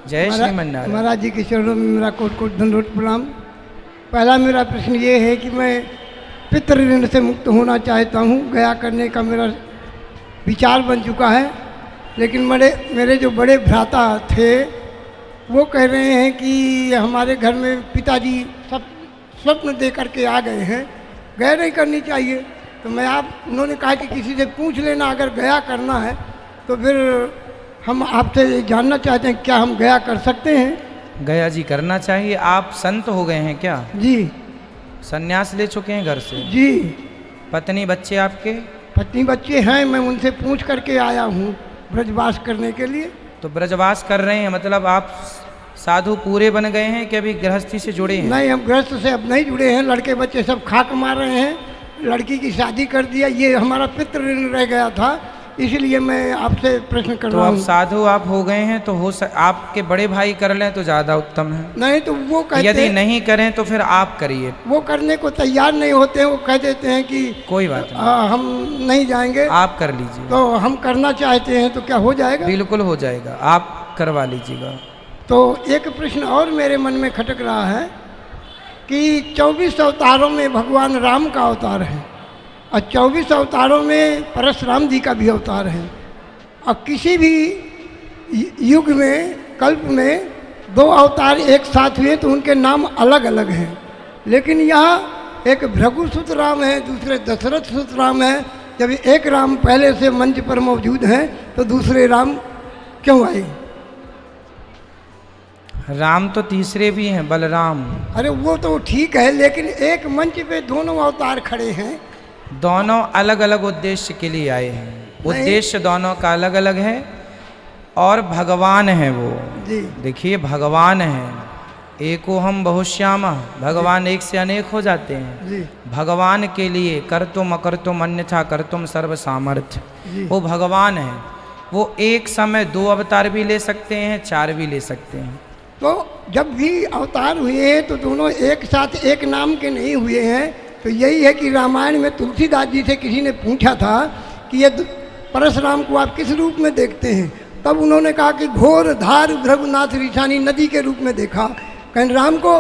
जय श्रीमन नारायण। महाराज जी के चरणों में मेरा कोट कोट दंडवत प्रणाम। पहला मेरा प्रश्न ये है कि मैं पितृ ऋण से मुक्त होना चाहता हूँ। गया करने का मेरा विचार बन चुका है, लेकिन मेरे जो बड़े भ्राता थे वो कह रहे हैं कि हमारे घर में पिताजी सब स्वप्न दे करके आ गए हैं, गया नहीं करनी चाहिए। तो उन्होंने कहा कि किसी से पूछ लेना, अगर गया करना है तो फिर हम आपसे जानना चाहते हैं क्या हम गया कर सकते हैं। गया जी करना चाहिए। आप संत हो गए हैं क्या? जी। सन्यास ले चुके हैं घर से? जी। पत्नी बच्चे आपके? पत्नी बच्चे हैं, मैं उनसे पूछ करके आया हूँ ब्रजवास करने के लिए। तो ब्रजवास कर रहे हैं मतलब आप साधु पूरे बन गए हैं कि अभी गृहस्थी से जुड़े हैं? नहीं, हम गृहस्थ से अब नहीं जुड़े हैं। लड़के बच्चे सब खाक मार रहे हैं, लड़की की शादी कर दिया। ये हमारा पितृ ऋण रह गया था, इसलिए मैं आपसे प्रश्न कर रहा हूँ। तो अब साधु आप हो गए हैं तो आपके बड़े भाई कर लें तो ज़्यादा उत्तम है। नहीं तो वो कहते यदि नहीं करें तो फिर आप करिए। वो करने को तैयार नहीं होते हैं, वो कह देते हैं कि कोई बात नहीं, हम नहीं जाएंगे। आप कर लीजिए। तो हम करना चाहते हैं तो क्या हो जाएगा? बिल्कुल हो जाएगा, आप करवा लीजिएगा। तो एक प्रश्न और मेरे मन में खटक रहा है कि 24 अवतारों में भगवान राम का अवतार है और 24 अवतारों में परशुराम जी का भी अवतार है। अब किसी भी युग में, कल्प में 2 अवतार एक साथ हुए तो उनके नाम अलग अलग हैं, लेकिन यहाँ एक भृगुसुत राम है, दूसरे दशरथ सुत राम है। जब एक राम पहले से मंच पर मौजूद हैं तो दूसरे राम क्यों आए? राम तो तीसरे भी हैं, बलराम। अरे वो तो ठीक है, लेकिन एक मंच पे दोनों अवतार खड़े हैं। दोनों अलग अलग उद्देश्य के लिए आए हैं, उद्देश्य दोनों का अलग अलग है और भगवान है वो। जी। देखिए भगवान है, एको हम बहुश्यामा, भगवान एक से अनेक हो जाते हैं। जी। भगवान के लिए कर्तुम अकर्तुम अन्यथा कर्तुम सर्व सामर्थ्य, वो भगवान है। वो एक समय 2 अवतार भी ले सकते हैं, 4 भी ले सकते हैं। तो जब भी अवतार हुए हैं तो दोनों एक साथ एक नाम के नहीं हुए हैं। तो यही है कि रामायण में तुलसीदास जी से किसी ने पूछा था कि ये परशुराम को आप किस रूप में देखते हैं? तब उन्होंने कहा कि घोर धार भृगुनाथ ऋषानी नदी के रूप में देखा। कहीं राम को